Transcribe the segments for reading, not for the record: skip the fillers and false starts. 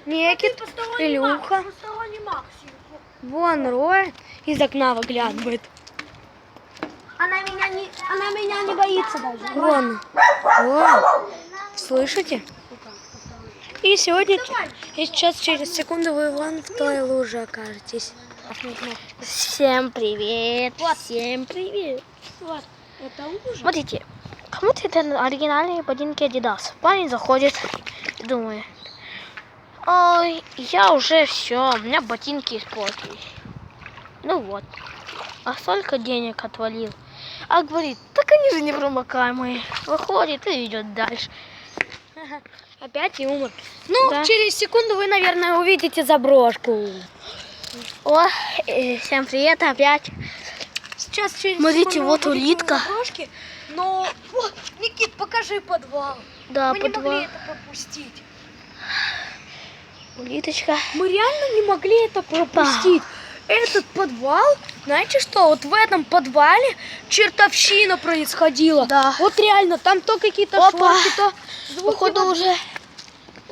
Никит, Илюха. Вон Роя из окна выглядывает. Она меня не боится даже. Вон. Вон. Слышите? И сегодня, и сейчас через секунду вы вон в той луже окажетесь. Всем привет. Всем привет. Вот, это лужа. Смотрите, кому-то это оригинальные ботинки Adidas. Парень заходит и думает: ой, я уже все, у меня ботинки испортились. Ну вот, а столько денег отвалил. А говорит: так они же непромокаемые. Выходит и идет дальше. Опять юмор. Ну, Да. через секунду вы, наверное, увидите заброшку. О, всем привет опять. Сейчас через Смотрите, секунду вот вы увидите улитка. заброшки, но... Вот, Никит, покажи подвал. Да, Мы не подвал. могли это пропустить. Улиточка. Мы реально не могли это пропустить. Этот подвал, знаете что, вот в этом подвале чертовщина происходила. Да. Вот реально, там то какие-то Опа. шорки, то звуки. Походу воды. уже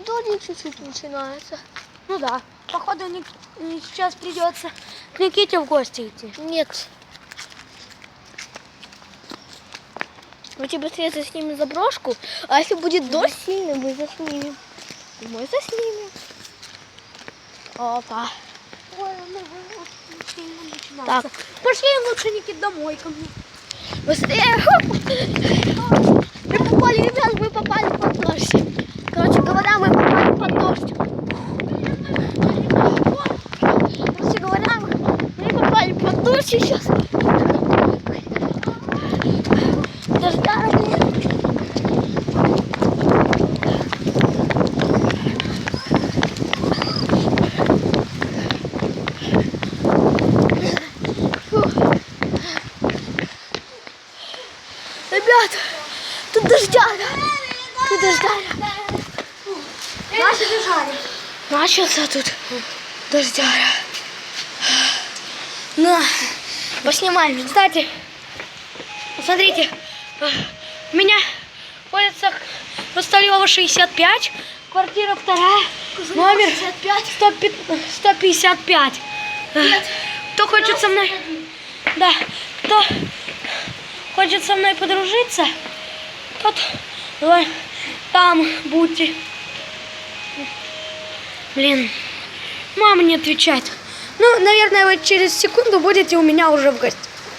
дождик чуть-чуть начинается. Ну да, походу сейчас придется к Никите в гости идти. Нет. Давайте быстрее заснимем заброшку, а если будет дождь сильный, мы заснимем. Мы заснимем. Опа. Ой, ну сильно начинается. Так. Пошли лучше, Никит, домой ко мне. Быстрее. Мы попали, ребят, мы попали под дождь. Короче говоря, мы попали под дождь. Короче говоря, мы попали под дождь сейчас. Дождя нет. Ребят, тут дождяга. Тут дождяга. Наши бежали. Начался тут дождяга. На, поснимаем. Кстати, посмотрите, у меня улица Хрусталева 65, квартира 2, номер 155. Кто хочет со мной, да, кто хочет со мной подружиться, тот давай там будьте. Блин, мама не отвечает. Ну, наверное, вы через секунду будете у меня уже в гостях.